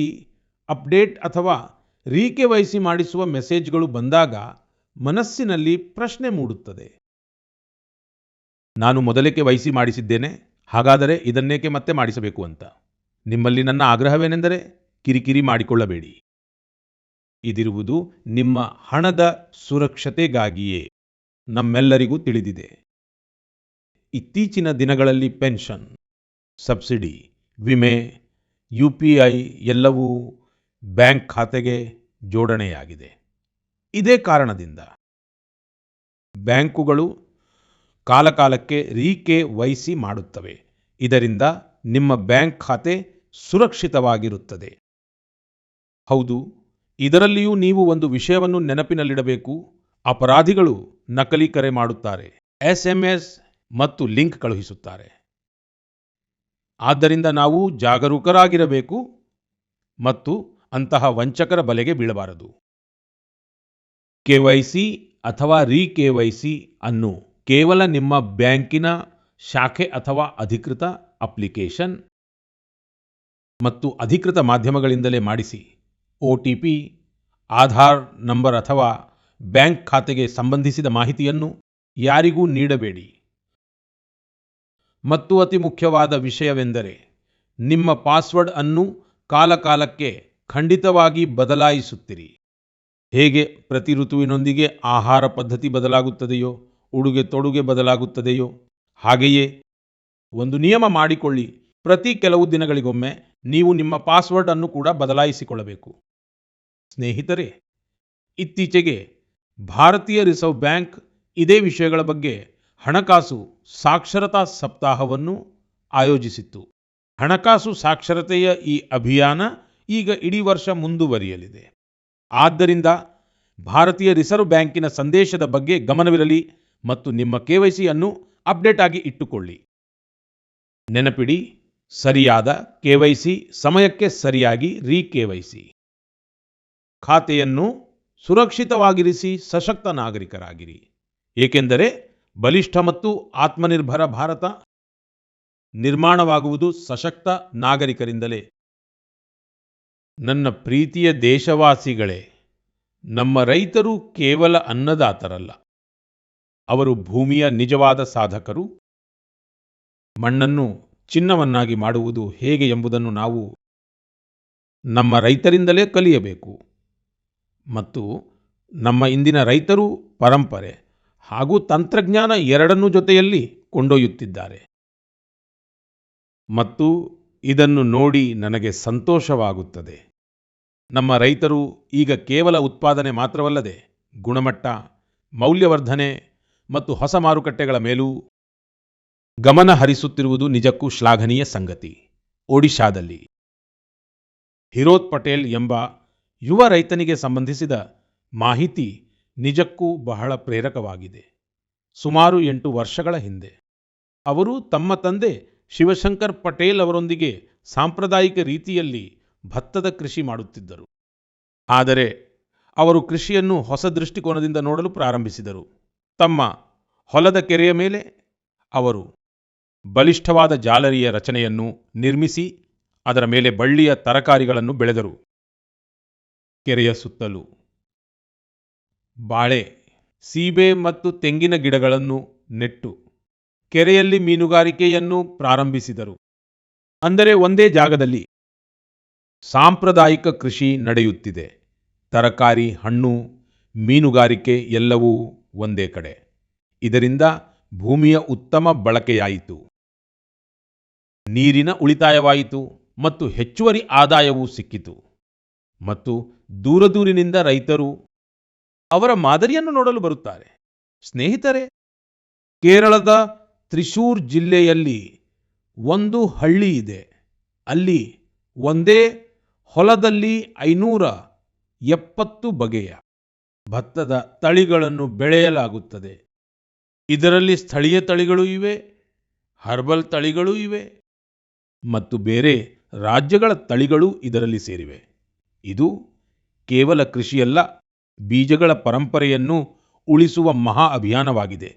ಅಪ್ಡೇಟ್ ಅಥವಾ KYC ಮಾಡಿಸುವ ಮೆಸೇಜ್ಗಳು ಬಂದಾಗ ಮನಸ್ಸಿನಲ್ಲಿ ಪ್ರಶ್ನೆ ಮೂಡುತ್ತದೆ. ನಾನು ಮೊದಲೇ KYC ಮಾಡಿಸಿದ್ದೇನೆ, ಹಾಗಾದರೆ ಇದನ್ನೇಕೆ ಮತ್ತೆ ಮಾಡಿಸಬೇಕು ಅಂತ. ನಿಮ್ಮಲ್ಲಿ ನನ್ನ ಆಗ್ರಹವೇನೆಂದರೆ ಕಿರಿಕಿರಿ ಮಾಡಿಕೊಳ್ಳಬೇಡಿ. ಇದಿರುವುದು ನಿಮ್ಮ ಹಣದ ಸುರಕ್ಷತೆಗಾಗಿಯೇ. ನಮ್ಮೆಲ್ಲರಿಗೂ ತಿಳಿದಿದೆ, ಇತ್ತೀಚಿನ ದಿನಗಳಲ್ಲಿ ಪೆನ್ಷನ್, ಸಬ್ಸಿಡಿ, ವಿಮೆ, UPI ಎಲ್ಲವೂ ಬ್ಯಾಂಕ್ ಖಾತೆಗೆ ಜೋಡಣೆಯಾಗಿದೆ. ಇದೇ ಕಾರಣದಿಂದ ಬ್ಯಾಂಕುಗಳು ಕಾಲಕಾಲಕ್ಕೆ KYC ಮಾಡುತ್ತವೆ. ಇದರಿಂದ ನಿಮ್ಮ ಬ್ಯಾಂಕ್ ಖಾತೆ ಸುರಕ್ಷಿತವಾಗಿರುತ್ತದೆ. ಹೌದು, ಇದರಲ್ಲಿಯೂ ನೀವು ಒಂದು ವಿಷಯವನ್ನು ನೆನಪಿನಲ್ಲಿಡಬೇಕು. ಅಪರಾಧಿಗಳು ನಕಲಿ ಕರೆ ಮಾಡುತ್ತಾರೆ, SMS ಮತ್ತು ಲಿಂಕ್ ಕಳುಹಿಸುತ್ತಾರೆ. ಆದ್ದರಿಂದ ನಾವು ಜಾಗರೂಕರಾಗಿರಬೇಕು ಮತ್ತು ಅಂತಹ ವಂಚಕರ ಬಲೆಗೆ ಬೀಳಬಾರದು. KYC ಅಥವಾ KYC ಅನ್ನು ಕೇವಲ ನಿಮ್ಮ ಬ್ಯಾಂಕಿನ ಶಾಖೆ ಅಥವಾ ಅಧಿಕೃತ ಅಪ್ಲಿಕೇಶನ್ ಮತ್ತು ಅಧಿಕೃತ ಮಾಧ್ಯಮಗಳಿಂದಲೇ ಮಾಡಿಸಿ. OTP, ಆಧಾರ್ ನಂಬರ್ ಅಥವಾ ಬ್ಯಾಂಕ್ ಖಾತೆಗೆ ಸಂಬಂಧಿಸಿದ ಮಾಹಿತಿಯನ್ನು ಯಾರಿಗೂ ನೀಡಬೇಡಿ. ಮತ್ತು ಅತಿ ಮುಖ್ಯವಾದ ವಿಷಯವೆಂದರೆ ನಿಮ್ಮ ಪಾಸ್ವರ್ಡ್ ಅನ್ನು ಕಾಲಕಾಲಕ್ಕೆ ಖಂಡಿತವಾಗಿ ಬದಲಾಯಿಸುತ್ತಿರಿ. ಹೇಗೆ ಪ್ರತಿ ಋತುವಿನೊಂದಿಗೆ ಆಹಾರ ಪದ್ಧತಿ ಬದಲಾಗುತ್ತದೆಯೋ, ಉಡುಗೆ ತೊಡುಗೆ ಬದಲಾಗುತ್ತದೆಯೋ, ಹಾಗೆಯೇ ಒಂದು ನಿಯಮ ಮಾಡಿಕೊಳ್ಳಿ. ಪ್ರತಿ ಕೆಲವು ದಿನಗಳಿಗೊಮ್ಮೆ ನೀವು ನಿಮ್ಮ ಪಾಸ್ವರ್ಡ್ ಅನ್ನು ಕೂಡ ಬದಲಾಯಿಸಿಕೊಳ್ಳಬೇಕು. ಸ್ನೇಹಿತರೆ, ಇತ್ತೀಚೆಗೆ ಭಾರತೀಯ ರಿಸರ್ವ್ ಬ್ಯಾಂಕ್ ಇದೇ ವಿಷಯಗಳ ಬಗ್ಗೆ ಹಣಕಾಸು ಸಾಕ್ಷರತಾ ಸಪ್ತಾಹವನ್ನು ಆಯೋಜಿಸಿತ್ತು. ಹಣಕಾಸು ಸಾಕ್ಷರತೆಯ ಈ ಅಭಿಯಾನ ಈಗ ಇಡೀ ವರ್ಷ ಮುಂದುವರಿಯಲಿದೆ. ಆದ್ದರಿಂದ ಭಾರತೀಯ ರಿಸರ್ವ್ ಬ್ಯಾಂಕಿನ ಸಂದೇಶದ ಬಗ್ಗೆ ಗಮನವಿರಲಿ ಮತ್ತು ನಿಮ್ಮ KYC ಅನ್ನು ಅಪ್ಡೇಟ್ ಆಗಿ ಇಟ್ಟುಕೊಳ್ಳಿ. ನೆನಪಿಡಿ, ಸರಿಯಾದ KYC, ಸಮಯಕ್ಕೆ ಸರಿಯಾಗಿ KYC. ಖಾತೆಯನ್ನು ಸುರಕ್ಷಿತವಾಗಿರಿಸಿ ಸಶಕ್ತ ನಾಗರಿಕರಾಗಿರಿ. ಏಕೆಂದರೆ ಬಲಿಷ್ಠ ಮತ್ತು ಆತ್ಮನಿರ್ಭರ ಭಾರತ ನಿರ್ಮಾಣವಾಗುವುದು ಸಶಕ್ತ ನಾಗರಿಕರಿಂದಲೇ. ನನ್ನ ಪ್ರೀತಿಯ ದೇಶವಾಸಿಗಳೇ, ನಮ್ಮ ರೈತರು ಕೇವಲ ಅನ್ನದಾತರಲ್ಲ, ಅವರು ಭೂಮಿಯ ನಿಜವಾದ ಸಾಧಕರು. ಮಣ್ಣನ್ನು ಚಿನ್ನವನ್ನಾಗಿ ಮಾಡುವುದು ಹೇಗೆ ಎಂಬುದನ್ನು ನಾವು ನಮ್ಮ ರೈತರಿಂದಲೇ ಕಲಿಯಬೇಕು. ಮತ್ತು ನಮ್ಮ ಇಂದಿನ ರೈತರು ಪರಂಪರೆ ಹಾಗೂ ತಂತ್ರಜ್ಞಾನ ಎರಡನ್ನೂ ಜೊತೆಯಲ್ಲಿ ಕೊಂಡೊಯ್ಯುತ್ತಿದ್ದಾರೆ. ಮತ್ತು ಇದನ್ನು ನೋಡಿ ನನಗೆ ಸಂತೋಷವಾಗುತ್ತದೆ. ನಮ್ಮ ರೈತರು ಈಗ ಕೇವಲ ಉತ್ಪಾದನೆ ಮಾತ್ರವಲ್ಲದೆ ಗುಣಮಟ್ಟ, ಮೌಲ್ಯವರ್ಧನೆ ಮತ್ತು ಹೊಸ ಮಾರುಕಟ್ಟೆಗಳ ಮೇಲೂ ಗಮನ ಹರಿಸುತ್ತಿರುವುದು ನಿಜಕ್ಕೂ ಶ್ಲಾಘನೀಯ ಸಂಗತಿ. ಒಡಿಶಾದಲ್ಲಿ ಹಿರೋತ್ ಪಟೇಲ್ ಎಂಬ ಯುವ ರೈತನಿಗೆ ಸಂಬಂಧಿಸಿದ ಮಾಹಿತಿ ನಿಜಕ್ಕೂ ಬಹಳ ಪ್ರೇರಕವಾಗಿದೆ. ಸುಮಾರು 8 ವರ್ಷಗಳ ಹಿಂದೆ ಅವರು ತಮ್ಮ ತಂದೆ ಶಿವಶಂಕರ್ ಪಟೇಲ್ ಅವರೊಂದಿಗೆ ಸಾಂಪ್ರದಾಯಿಕ ರೀತಿಯಲ್ಲಿ ಭತ್ತದ ಕೃಷಿ ಮಾಡುತ್ತಿದ್ದರು. ಆದರೆ ಅವರು ಕೃಷಿಯನ್ನು ಹೊಸ ದೃಷ್ಟಿಕೋನದಿಂದ ನೋಡಲು ಪ್ರಾರಂಭಿಸಿದರು. ತಮ್ಮ ಹೊಲದ ಕೆರೆಯ ಮೇಲೆ ಅವರು ಬಲಿಷ್ಠವಾದ ಜಾಲರಿಯ ರಚನೆಯನ್ನು ನಿರ್ಮಿಸಿ ಅದರ ಮೇಲೆ ಬಳ್ಳಿಯ ತರಕಾರಿಗಳನ್ನು ಬೆಳೆದರು. ಕೆರೆಯ ಸುತ್ತಲೂ ಬಾಳೆ, ಸೀಬೆ ಮತ್ತು ತೆಂಗಿನ ಗಿಡಗಳನ್ನು ನೆಟ್ಟು ಕೆರೆಯಲ್ಲಿ ಮೀನುಗಾರಿಕೆಯನ್ನು ಪ್ರಾರಂಭಿಸಿದರು. ಅಂದರೆ ಒಂದೇ ಜಾಗದಲ್ಲಿ ಸಾಂಪ್ರದಾಯಿಕ ಕೃಷಿ ನಡೆಯುತ್ತಿದೆ. ತರಕಾರಿ, ಹಣ್ಣು, ಮೀನುಗಾರಿಕೆ ಎಲ್ಲವೂ ಒಂದೇ ಕಡೆ. ಇದರಿಂದ ಭೂಮಿಯ ಉತ್ತಮ ಬಳಕೆಯಾಯಿತು, ನೀರಿನ ಉಳಿತಾಯವಾಯಿತು ಮತ್ತು ಹೆಚ್ಚುವರಿ ಆದಾಯವೂ ಸಿಕ್ಕಿತು. ಮತ್ತು ದೂರದೂರಿನಿಂದ ರೈತರು ಅವರ ಮಾದರಿಯನ್ನು ನೋಡಲು ಬರುತ್ತಾರೆ. ಸ್ನೇಹಿತರೆ, ಕೇರಳದ ತ್ರಿಶೂರ್ ಜಿಲ್ಲೆಯಲ್ಲಿ ಒಂದು ಹಳ್ಳಿ ಇದೆ. ಅಲ್ಲಿ ಒಂದೇ ಹೊಲದಲ್ಲಿ 570 ಬಗೆಯ ಭತ್ತದ ತಳಿಗಳನ್ನು ಬೆಳೆಯಲಾಗುತ್ತದೆ. ಇದರಲ್ಲಿ ಸ್ಥಳೀಯ ತಳಿಗಳೂ ಇವೆ, ಹರ್ಬಲ್ ತಳಿಗಳೂ ಇವೆ ಮತ್ತು ಬೇರೆ ರಾಜ್ಯಗಳ ತಳಿಗಳೂ ಇದರಲ್ಲಿ ಸೇರಿವೆ. ಇದು ಕೇವಲ ಕೃಷಿಯಲ್ಲ, ಬೀಜಗಳ ಪರಂಪರೆಯನ್ನು ಉಳಿಸುವ ಮಹಾ ಅಭಿಯಾನವಾಗಿದೆ.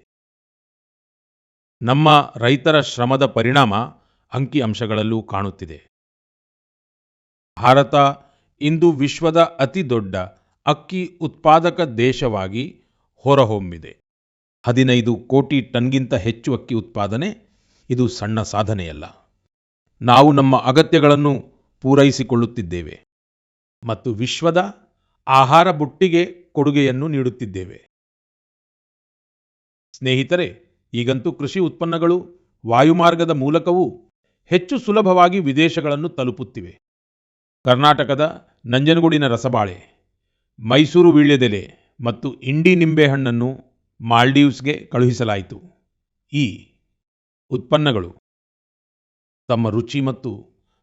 ನಮ್ಮ ರೈತರ ಶ್ರಮದ ಪರಿಣಾಮ ಅಂಕಿಅಂಶಗಳಲ್ಲೂ ಕಾಣುತ್ತಿದೆ. ಭಾರತ ಇಂದು ವಿಶ್ವದ ಅತಿ ದೊಡ್ಡ ಅಕ್ಕಿ ಉತ್ಪಾದಕ ದೇಶವಾಗಿ ಹೊರಹೊಮ್ಮಿದೆ. 15 ಕೋಟಿ ಟನ್ಗಿಂತ ಹೆಚ್ಚು ಅಕ್ಕಿ ಉತ್ಪಾದನೆ ಇದು ಸಣ್ಣ ಸಾಧನೆಯಲ್ಲ. ನಾವು ನಮ್ಮ ಅಗತ್ಯಗಳನ್ನು ಪೂರೈಸಿಕೊಳ್ಳುತ್ತಿದ್ದೇವೆ ಮತ್ತು ವಿಶ್ವದ ಆಹಾರ ಬುಟ್ಟಿಗೆ ಕೊಡುಗೆಯನ್ನು ನೀಡುತ್ತಿದ್ದೇವೆ. ಸ್ನೇಹಿತರೆ, ಈಗಂತೂ ಕೃಷಿ ಉತ್ಪನ್ನಗಳು ವಾಯುಮಾರ್ಗದ ಮೂಲಕವೂ ಹೆಚ್ಚು ಸುಲಭವಾಗಿ ವಿದೇಶಗಳನ್ನು ತಲುಪುತ್ತಿವೆ. ಕರ್ನಾಟಕದ ನಂಜನಗೂಡಿನ ರಸಬಾಳೆ, ಮೈಸೂರು ವೀಳ್ಯದೆಲೆ ಮತ್ತು ಇಂಡಿ ನಿಂಬೆಹಣ್ಣನ್ನು ಮಾಲ್ಡೀವ್ಸ್ಗೆ ಕಳುಹಿಸಲಾಯಿತು. ಈ ಉತ್ಪನ್ನಗಳು ತಮ್ಮ ರುಚಿ ಮತ್ತು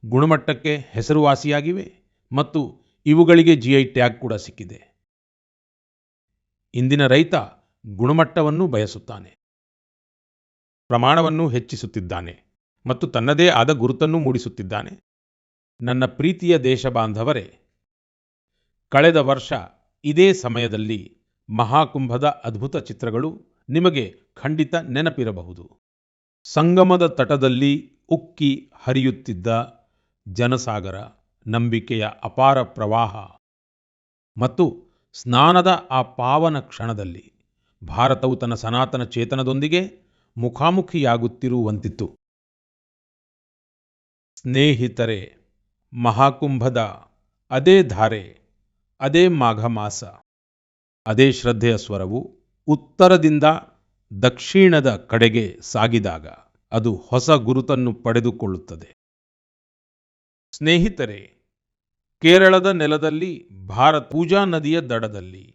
ಗುಣಮಟ್ಟಕ್ಕೆ ಹೆಸರುವಾಸಿಯಾಗಿವೆ ಮತ್ತು ಇವುಗಳಿಗೆ ಜಿಐ ಟ್ಯಾಗ್ ಕೂಡ ಸಿಕ್ಕಿದೆ. ಇಂದಿನ ರೈತ ಗುಣಮಟ್ಟವನ್ನು ಬಯಸುತ್ತಾನೆ, ಪ್ರಮಾಣವನ್ನು ಹೆಚ್ಚಿಸುತ್ತಿದ್ದಾನೆ ಮತ್ತು ತನ್ನದೇ ಆದ ಗುರುತನ್ನು ಮೂಡಿಸುತ್ತಿದ್ದಾನೆ. ನನ್ನ ಪ್ರೀತಿಯ ದೇಶಬಾಂಧವರೇ, ಕಳೆದ ವರ್ಷ ಇದೇ ಸಮಯದಲ್ಲಿ ಮಹಾಕುಂಭದ ಅದ್ಭುತ ಚಿತ್ರಗಳು ನಿಮಗೆ ಖಂಡಿತ ನೆನಪಿರಬಹುದು. ಸಂಗಮದ ತಟದಲ್ಲಿ ಉಕ್ಕಿ ಹರಿಯುತ್ತಿದ್ದ ಜನಸಾಗರ, ನಂಬಿಕೆಯ ಅಪಾರ ಪ್ರವಾಹ ಮತ್ತು ಸ್ನಾನದ ಆ ಪಾವನ ಕ್ಷಣದಲ್ಲಿ ಭಾರತವು ತನ್ನ ಸನಾತನ ಚೇತನದೊಂದಿಗೆ ಮುಖಾಮುಖಿಯಾಗುತ್ತಿರುವಂತಿತ್ತು. ಸ್ನೇಹಿತರೆ, ಮಹಾಕುಂಭದ ಅದೇ ಧಾರೆ, ಅದೇ ಮಾಘ ಮಾಸ, ಅದೇ ಶ್ರದ್ಧೆಯ ಸ್ವರವು ಉತ್ತರದಿಂದ ದಕ್ಷಿಣದ ಕಡೆಗೆ ಸಾಗಿದಾಗ ಅದು ಹೊಸ ಗುರುತನ್ನು ಪಡೆದುಕೊಳ್ಳುತ್ತದೆ. ಸ್ನೇಹಿತರೆ, ಕೇರಳದ ನೆಲದಲ್ಲಿ ಭಾರತ ಪೂಜಾ ನದಿಯ ದಡದಲ್ಲಿ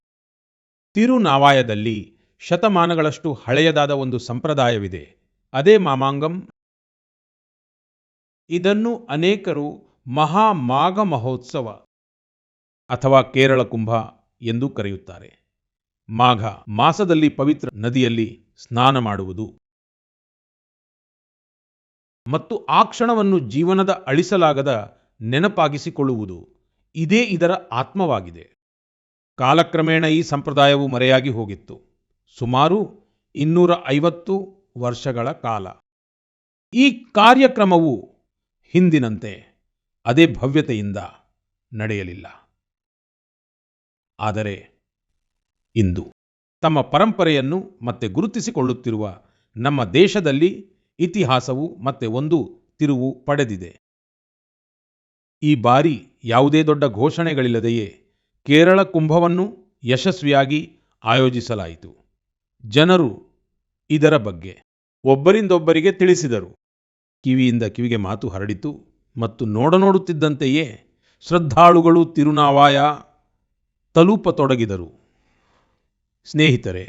ತಿರುನಾವಾಯದಲ್ಲಿ ಶತಮಾನಗಳಷ್ಟು ಹಳೆಯದಾದ ಒಂದು ಸಂಪ್ರದಾಯವಿದೆ. ಅದೇ ಮಾಮಾಂಗಂ. ಇದನ್ನು ಅನೇಕರು ಮಹಾಮಾಘ ಮಹೋತ್ಸವ ಅಥವಾ ಕೇರಳ ಕುಂಭ ಎಂದು ಕರೆಯುತ್ತಾರೆ. ಮಾಘ ಮಾಸದಲ್ಲಿ ಪವಿತ್ರ ನದಿಯಲ್ಲಿ ಸ್ನಾನ ಮಾಡುವುದು ಮತ್ತು ಆ ಕ್ಷಣವನ್ನು ಜೀವನದ ಅಳಿಸಲಾಗದ ನೆನಪಾಗಿಸಿಕೊಳ್ಳುವುದು, ಇದೇ ಇದರ ಆತ್ಮವಾಗಿದೆ. ಕಾಲಕ್ರಮೇಣ ಈ ಸಂಪ್ರದಾಯವು ಮರೆಯಾಗಿ ಹೋಗಿತ್ತು. ಸುಮಾರು 250 ವರ್ಷಗಳ ಕಾಲ ಈ ಕಾರ್ಯಕ್ರಮವು ಹಿಂದಿನಂತೆ ಅದೇ ಭವ್ಯತೆಯಿಂದ ನಡೆಯಲಿಲ್ಲ. ಆದರೆ ಇಂದು ತಮ್ಮ ಪರಂಪರೆಯನ್ನು ಮತ್ತೆ ಗುರುತಿಸಿಕೊಳ್ಳುತ್ತಿರುವ ನಮ್ಮ ದೇಶದಲ್ಲಿ ಇತಿಹಾಸವು ಮತ್ತೆ ಒಂದು ತಿರುವು ಪಡೆದಿದೆ. ಈ ಬಾರಿ ಯಾವುದೇ ದೊಡ್ಡ ಘೋಷಣೆಗಳಿಲ್ಲದೆಯೇ ಕೇರಳ ಕುಂಭವನ್ನು ಯಶಸ್ವಿಯಾಗಿ ಆಯೋಜಿಸಲಾಯಿತು. ಜನರು ಇದರ ಬಗ್ಗೆ ಒಬ್ಬರಿಂದೊಬ್ಬರಿಗೆ ತಿಳಿಸಿದರು. ಕಿವಿಯಿಂದ ಕಿವಿಗೆ ಮಾತು ಹರಡಿತು ಮತ್ತು ನೋಡುತ್ತಿದ್ದಂತೆಯೇ ಶ್ರದ್ಧಾಳುಗಳು ತಿರುನಾವಾಯ ತಲುಪತೊಡಗಿದರು. ಸ್ನೇಹಿತರೆ,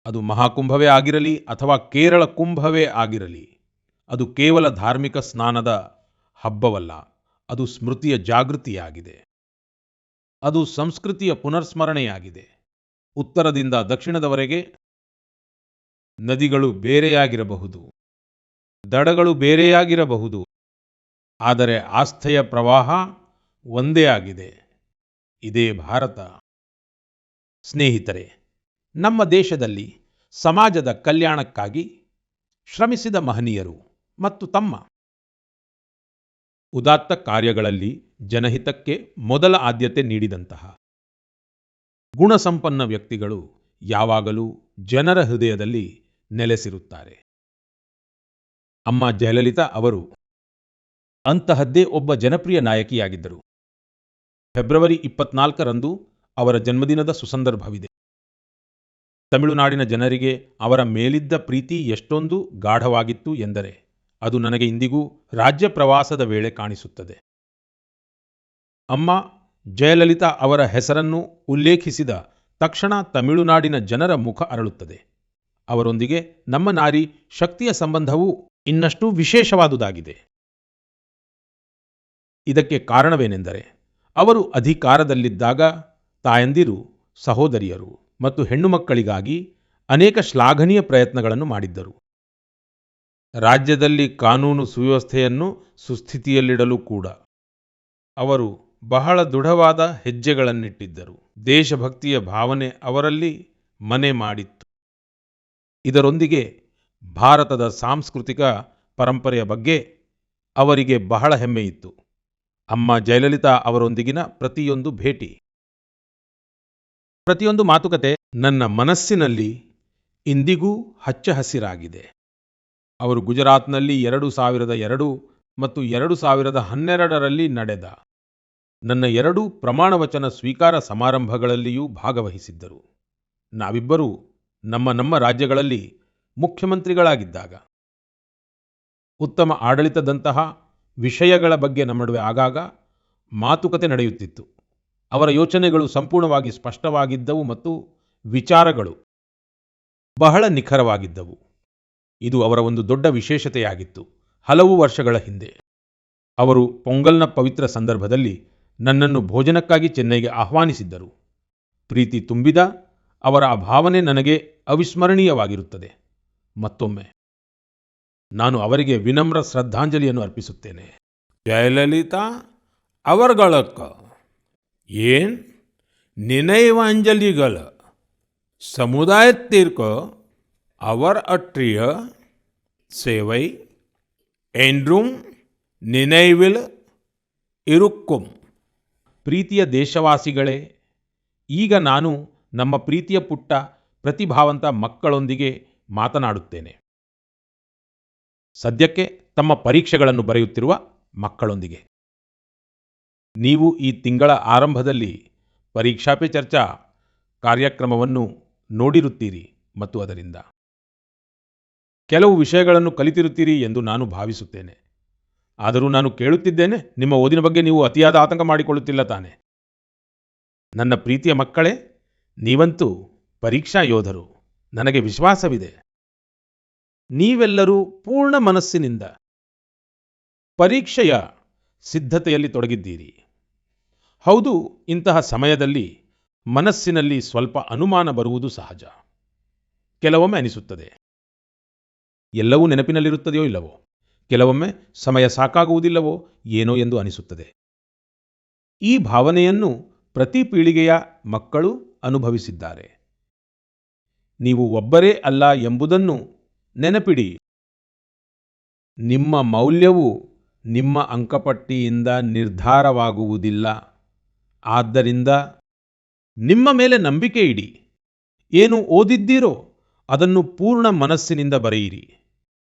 ಅದು ಮಹಾಕುಂಭವೇ ಆಗಿರಲಿ ಅಥವಾ ಕೇರಳ ಕುಂಭವೇ ಆಗಿರಲಿ, ಅದು ಕೇವಲ ಧಾರ್ಮಿಕ ಸ್ನಾನದ ಹಬ್ಬವಲ್ಲ, ಅದು ಸ್ಮೃತಿಯ ಜಾಗೃತಿಯಾಗಿದೆ. ಅದು ಸಂಸ್ಕೃತಿಯ ಪುನರ್ಸ್ಮರಣೆಯಾಗಿದೆ. ಉತ್ತರದಿಂದ ದಕ್ಷಿಣದವರೆಗೆ ನದಿಗಳು ಬೇರೆಯಾಗಿರಬಹುದು, ದಡಗಳು ಬೇರೆಯಾಗಿರಬಹುದು, ಆದರೆ ಆಸ್ಥೆಯ ಪ್ರವಾಹ ಒಂದೇ ಆಗಿದೆ. ಇದೇ ಭಾರತ. ಸ್ನೇಹಿತರೆ, ನಮ್ಮ ದೇಶದಲ್ಲಿ ಸಮಾಜದ ಕಲ್ಯಾಣಕ್ಕಾಗಿ ಶ್ರಮಿಸಿದ ಮಹನೀಯರು ಮತ್ತು ತಮ್ಮ ಉದಾತ್ತ ಕಾರ್ಯಗಳಲ್ಲಿ ಜನಹಿತಕ್ಕೆ ಮೊದಲ ಆದ್ಯತೆ ನೀಡಿದಂತಹ ಗುಣಸಂಪನ್ನ ವ್ಯಕ್ತಿಗಳು ಯಾವಾಗಲೂ ಜನರ ಹೃದಯದಲ್ಲಿ ನೆಲೆಸಿರುತ್ತಾರೆ. ಅಮ್ಮ ಜಯಲಲಿತಾ ಅವರು ಅಂತಹದ್ದೇ ಒಬ್ಬ ಜನಪ್ರಿಯ ನಾಯಕಿಯಾಗಿದ್ದರು. ಫೆಬ್ರವರಿ 24ರಂದು ಅವರ ಜನ್ಮದಿನದ ಸುಸಂದರ್ಭವಿದೆ. ತಮಿಳುನಾಡಿನ ಜನರಿಗೆ ಅವರ ಮೇಲಿದ್ದ ಪ್ರೀತಿ ಎಷ್ಟೊಂದು ಗಾಢವಾಗಿತ್ತು ಎಂದರೆ ಅದು ನನಗೆ ಇಂದಿಗೂ ರಾಜ್ಯ ಪ್ರವಾಸದ ವೇಳೆ ಕಾಣಿಸುತ್ತದೆ. ಅಮ್ಮ ಜಯಲಲಿತಾ ಅವರ ಹೆಸರನ್ನು ಉಲ್ಲೇಖಿಸಿದ ತಕ್ಷಣ ತಮಿಳುನಾಡಿನ ಜನರ ಮುಖ ಅರಳುತ್ತದೆ. ಅವರೊಂದಿಗೆ ನಮ್ಮ ನಾರಿ ಶಕ್ತಿಯ ಸಂಬಂಧವು ಇನ್ನಷ್ಟು ವಿಶೇಷವಾದುದಾಗಿದೆ. ಇದಕ್ಕೆ ಕಾರಣವೇನೆಂದರೆ ಅವರು ಅಧಿಕಾರದಲ್ಲಿದ್ದಾಗ ತಾಯಂದಿರು, ಸಹೋದರಿಯರು ಮತ್ತು ಹೆಣ್ಣು ಮಕ್ಕಳಿಗಾಗಿ ಅನೇಕ ಶ್ಲಾಘನೀಯ ಪ್ರಯತ್ನಗಳನ್ನು ಮಾಡಿದ್ದರು. ರಾಜ್ಯದಲ್ಲಿ ಕಾನೂನು ಸುವ್ಯವಸ್ಥೆಯನ್ನು ಸುಸ್ಥಿತಿಯಲ್ಲಿಡಲು ಕೂಡ ಅವರು ಬಹಳ ದೃಢವಾದ ಹೆಜ್ಜೆಗಳನ್ನಿಟ್ಟಿದ್ದರು. ದೇಶಭಕ್ತಿಯ ಭಾವನೆ ಅವರಲ್ಲಿ ಮನೆ ಮಾಡಿತ್ತು. ಇದರೊಂದಿಗೆ ಭಾರತದ ಸಾಂಸ್ಕೃತಿಕ ಪರಂಪರೆಯ ಬಗ್ಗೆ ಅವರಿಗೆ ಬಹಳ ಹೆಮ್ಮೆಯಿತ್ತು. ಅಮ್ಮ ಜಯಲಲಿತಾ ಅವರೊಂದಿಗಿನ ಪ್ರತಿಯೊಂದು ಭೇಟಿ, ಪ್ರತಿಯೊಂದು ಮಾತುಕತೆ ನನ್ನ ಮನಸ್ಸಿನಲ್ಲಿ ಇಂದಿಗೂ ಹಚ್ಚ ಹಸಿರಾಗಿದೆ. ಅವರು ಗುಜರಾತ್ನಲ್ಲಿ 2002 ಮತ್ತು 2012ರಲ್ಲಿ ನಡೆದ ನನ್ನ 2 ಪ್ರಮಾಣವಚನ ಸ್ವೀಕಾರ ಸಮಾರಂಭಗಳಲ್ಲಿಯೂ ಭಾಗವಹಿಸಿದ್ದರು. ನಾವಿಬ್ಬರೂ ನಮ್ಮ ರಾಜ್ಯಗಳಲ್ಲಿ ಮುಖ್ಯಮಂತ್ರಿಗಳಾಗಿದ್ದಾಗ ಉತ್ತಮ ಆಡಳಿತದಂತಹ ವಿಷಯಗಳ ಬಗ್ಗೆ ನಮ್ಮ ನಡುವೆ ಆಗಾಗ ಮಾತುಕತೆ ನಡೆಯುತ್ತಿತ್ತು. ಅವರ ಯೋಚನೆಗಳು ಸಂಪೂರ್ಣವಾಗಿ ಸ್ಪಷ್ಟವಾಗಿದ್ದವು ಮತ್ತು ವಿಚಾರಗಳು ಬಹಳ ನಿಖರವಾಗಿದ್ದವು. ಇದು ಅವರ ಒಂದು ದೊಡ್ಡ ವಿಶೇಷತೆಯಾಗಿತ್ತು. ಹಲವು ವರ್ಷಗಳ ಹಿಂದೆ ಅವರು ಪೊಂಗಲ್ನ ಪವಿತ್ರ ಸಂದರ್ಭದಲ್ಲಿ ನನ್ನನ್ನು ಭೋಜನಕ್ಕಾಗಿ ಚೆನ್ನೈಗೆ ಆಹ್ವಾನಿಸಿದ್ದರು. ಪ್ರೀತಿ ತುಂಬಿದ ಅವರ ಆ ಭಾವನೆ ನನಗೆ ಅವಿಸ್ಮರಣೀಯವಾಗಿರುತ್ತದೆ. ಮತ್ತೊಮ್ಮೆ ನಾನು ಅವರಿಗೆ ವಿನಮ್ರ ಶ್ರದ್ಧಾಂಜಲಿಯನ್ನು ಅರ್ಪಿಸುತ್ತೇನೆ. ಜಯಲಲಿತಾ ಅವರ್ಗಳಕ್ಕ ಏನ್ ನಿನೈವಾಂಜಲಿಗಳ ಸಮುದಾಯத்திற்கு அவர் அற்றிய சேவை என்றும் நினைவில் இருக்கும். ಪ್ರೀತಿಯ ದೇಶವಾಸಿಗಳೇ, ಈಗ ನಾನು ನಮ್ಮ ಪ್ರೀತಿಯ ಪುಟ್ಟ ಪ್ರತಿಭಾವಂತ ಮಕ್ಕಳೊಂದಿಗೆ ಮಾತನಾಡುತ್ತೇನೆ. ಸದ್ಯಕ್ಕೆ ತಮ್ಮ ಪರೀಕ್ಷೆಗಳನ್ನು ಬರೆಯುತ್ತಿರುವ ಮಕ್ಕಳೊಂದಿಗೆ. ನೀವು ಈ ತಿಂಗಳ ಆರಂಭದಲ್ಲಿ ಪರೀಕ್ಷಾ ಪೇ ಚರ್ಚಾ ಕಾರ್ಯಕ್ರಮವನ್ನು ನೋಡಿರುತ್ತೀರಿ ಮತ್ತು ಅದರಿಂದ ಕೆಲವು ವಿಷಯಗಳನ್ನು ಕಲಿತಿರುತ್ತೀರಿ ಎಂದು ನಾನು ಭಾವಿಸುತ್ತೇನೆ. ಆದರೂ ನಾನು ಕೇಳುತ್ತಿದ್ದೇನೆ, ನಿಮ್ಮ ಓದಿನ ಬಗ್ಗೆ ನೀವು ಅತಿಯಾದ ಆತಂಕ ಮಾಡಿಕೊಳ್ಳುತ್ತಿಲ್ಲ ತಾನೆ? ನನ್ನ ಪ್ರೀತಿಯ ಮಕ್ಕಳೇ, ನೀವಂತೂ ಪರೀಕ್ಷಾ ಯೋಧರು. ನನಗೆ ವಿಶ್ವಾಸವಿದೆ, ನೀವೆಲ್ಲರೂ ಪೂರ್ಣ ಮನಸ್ಸಿನಿಂದ ಪರೀಕ್ಷೆಯ ಸಿದ್ಧತೆಯಲ್ಲಿ ತೊಡಗಿದ್ದೀರಿ. ಹೌದು, ಇಂತಹ ಸಮಯದಲ್ಲಿ ಮನಸ್ಸಿನಲ್ಲಿ ಸ್ವಲ್ಪ ಅನುಮಾನ ಬರುವುದು ಸಹಜ. ಕೆಲವೊಮ್ಮೆ ಅನಿಸುತ್ತದೆ, ಎಲ್ಲವೂ ನೆನಪಿನಲ್ಲಿರುತ್ತದೆಯೋ ಇಲ್ಲವೋ, ಕೆಲವೊಮ್ಮೆ ಸಮಯ ಸಾಕಾಗುವುದಿಲ್ಲವೋ ಏನೋ ಎಂದು ಅನಿಸುತ್ತದೆ. ಈ ಭಾವನೆಯನ್ನು ಪ್ರತಿ ಪೀಳಿಗೆಯ ಮಕ್ಕಳು ಅನುಭವಿಸಿದ್ದಾರೆ. ನೀವು ಒಬ್ಬರೇ ಅಲ್ಲ ಎಂಬುದನ್ನು ನೆನಪಿಡಿ. ನಿಮ್ಮ ಮೌಲ್ಯವು ನಿಮ್ಮ ಅಂಕಪಟ್ಟಿಯಿಂದ ನಿರ್ಧಾರವಾಗುವುದಿಲ್ಲ. ಆದ್ದರಿಂದ ನಿಮ್ಮ ಮೇಲೆ ನಂಬಿಕೆ ಇಡಿ. ಏನು ಓದಿದ್ದೀರೋ ಅದನ್ನು ಪೂರ್ಣ ಮನಸ್ಸಿನಿಂದ ಬರೆಯಿರಿ.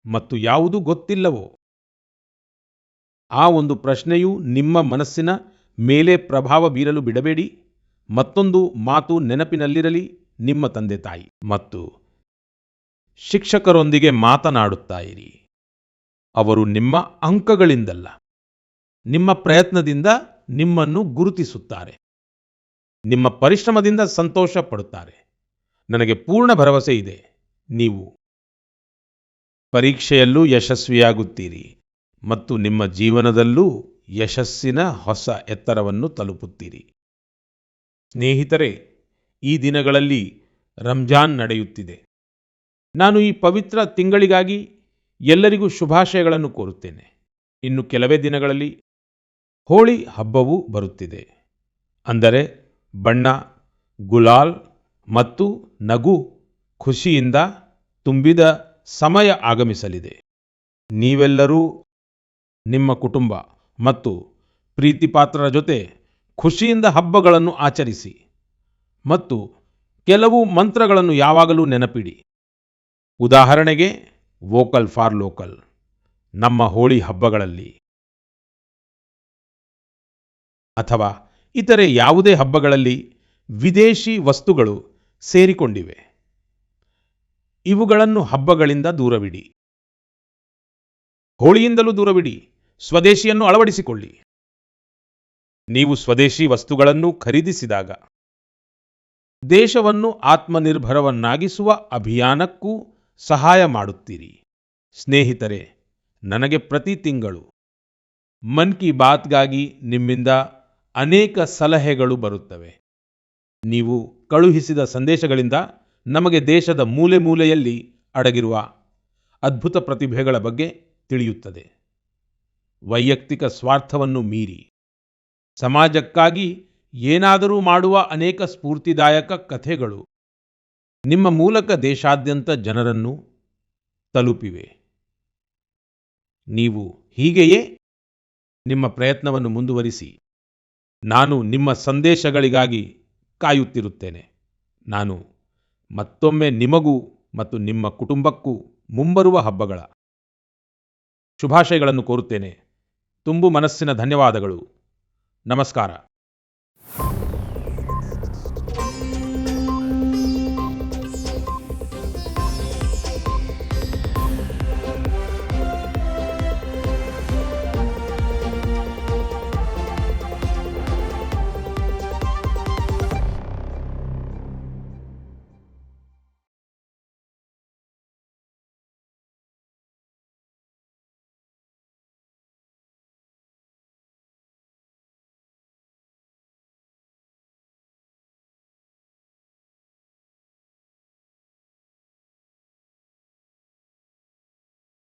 ಮತ್ತು ಯಾವುದು ಗೊತ್ತಿಲ್ಲವೋ ಆ ಒಂದು ಪ್ರಶ್ನೆಯು ನಿಮ್ಮ ಮನಸ್ಸಿನ ಮೇಲೆ ಪ್ರಭಾವ ಬೀರಲು ಬಿಡಬೇಡಿ. ಮತ್ತೊಂದು ಮಾತು ನೆನಪಿನಲ್ಲಿರಲಿ, ನಿಮ್ಮ ತಂದೆ ತಾಯಿ ಮತ್ತು ಶಿಕ್ಷಕರೊಂದಿಗೆ ಮಾತನಾಡುತ್ತಾ ಇರಿ. ಅವರು ನಿಮ್ಮ ಅಂಕಗಳಿಂದಲ್ಲ, ನಿಮ್ಮ ಪ್ರಯತ್ನದಿಂದ ನಿಮ್ಮನ್ನು ಗುರುತಿಸುತ್ತಾರೆ. ನಿಮ್ಮ ಪರಿಶ್ರಮದಿಂದ ಸಂತೋಷ ಪಡುತ್ತಾರೆ. ನನಗೆ ಪೂರ್ಣ ಭರವಸೆ ಇದೆ, ನೀವು ಪರೀಕ್ಷೆಯಲ್ಲೂ ಯಶಸ್ವಿಯಾಗುತ್ತೀರಿ ಮತ್ತು ನಿಮ್ಮ ಜೀವನದಲ್ಲೂ ಯಶಸ್ಸಿನ ಹೊಸ ಎತ್ತರವನ್ನು ತಲುಪುತ್ತೀರಿ. ಸ್ನೇಹಿತರೆ, ಈ ದಿನಗಳಲ್ಲಿ ರಂಜಾನ್ ನಡೆಯುತ್ತಿದೆ. ನಾನು ಈ ಪವಿತ್ರ ತಿಂಗಳಿಗಾಗಿ ಎಲ್ಲರಿಗೂ ಶುಭಾಶಯಗಳನ್ನು ಕೋರುತ್ತೇನೆ. ಇನ್ನು ಕೆಲವೇ ದಿನಗಳಲ್ಲಿ ಹೋಳಿ ಹಬ್ಬವೂ ಬರುತ್ತಿದೆ. ಅಂದರೆ ಬಣ್ಣ, ಗುಲಾಲ್ ಮತ್ತು ನಗು, ಖುಷಿಯಿಂದ ತುಂಬಿದ ಸಮಯ ಆಗಮಿಸಲಿದೆ. ನೀವೆಲ್ಲರೂ ನಿಮ್ಮ ಕುಟುಂಬ ಮತ್ತು ಪ್ರೀತಿಪಾತ್ರರ ಜೊತೆ ಖುಷಿಯಿಂದ ಹಬ್ಬಗಳನ್ನು ಆಚರಿಸಿ ಮತ್ತು ಕೆಲವು ಮಂತ್ರಗಳನ್ನು ಯಾವಾಗಲೂ ನೆನಪಿಡಿ. ಉದಾಹರಣೆಗೆ, ವೋಕಲ್ ಫಾರ್ ಲೋಕಲ್ ನಮ್ಮ ಹೋಳಿ ಹಬ್ಬಗಳಲ್ಲಿ ಅಥವಾ ಇತರೆ ಯಾವುದೇ ಹಬ್ಬಗಳಲ್ಲಿ ವಿದೇಶಿ ವಸ್ತುಗಳು ಸೇರಿಕೊಂಡಿವೆ. ಇವುಗಳನ್ನು ಹಬ್ಬಗಳಿಂದ ದೂರವಿಡಿ. ಹೋಳಿಯಿಂದಲೂ ದೂರವಿಡಿ. ಸ್ವದೇಶಿಯನ್ನು ಅಳವಡಿಸಿಕೊಳ್ಳಿ. ನೀವು ಸ್ವದೇಶಿ ವಸ್ತುಗಳನ್ನು ಖರೀದಿಸಿದಾಗ ದೇಶವನ್ನು ಆತ್ಮನಿರ್ಭರವನ್ನಾಗಿಸುವ ಅಭಿಯಾನಕ್ಕೂ ಸಹಾಯ ಮಾಡುತ್ತೀರಿ. ಸ್ನೇಹಿತರೆ, ನನಗೆ ಪ್ರತಿ ತಿಂಗಳು ಮನ್ ಕಿ ಬಾತ್ಗಾಗಿ ನಿಮ್ಮಿಂದ ಅನೇಕ ಸಲಹೆಗಳು ಬರುತ್ತವೆ. ನೀವು ಕಳುಹಿಸಿದ ಸಂದೇಶಗಳಿಂದ ನಮಗೆ ದೇಶದ ಮೂಲೆ ಮೂಲೆಯಲ್ಲಿ ಅಡಗಿರುವ ಅದ್ಭುತ ಪ್ರತಿಭೆಗಳ ಬಗ್ಗೆ ತಿಳಿಯುತ್ತದೆ. ವೈಯಕ್ತಿಕ ಸ್ವಾರ್ಥವನ್ನು ಮೀರಿ ಸಮಾಜಕ್ಕಾಗಿ ಏನಾದರೂ ಮಾಡುವ ಅನೇಕ ಸ್ಫೂರ್ತಿದಾಯಕ ಕಥೆಗಳು ನಿಮ್ಮ ಮೂಲಕ ದೇಶಾದ್ಯಂತ ಜನರನ್ನು ತಲುಪಿವೆ. ನೀವು ಹೀಗೆಯೇ ನಿಮ್ಮ ಪ್ರಯತ್ನವನ್ನು ಮುಂದುವರಿಸಿ. ನಾನು ನಿಮ್ಮ ಸಂದೇಶಗಳಿಗಾಗಿ ಕಾಯುತ್ತಿರುತ್ತೇನೆ. ನಾನು ಮತ್ತೊಮ್ಮೆ ನಿಮಗೂ ಮತ್ತು ನಿಮ್ಮ ಕುಟುಂಬಕ್ಕೂ ಮುಂಬರುವ ಹಬ್ಬಗಳ ಶುಭಾಶಯಗಳನ್ನು ಕೋರುತ್ತೇನೆ. ತುಂಬು ಮನಸ್ಸಿನ ಧನ್ಯವಾದಗಳು. ನಮಸ್ಕಾರ.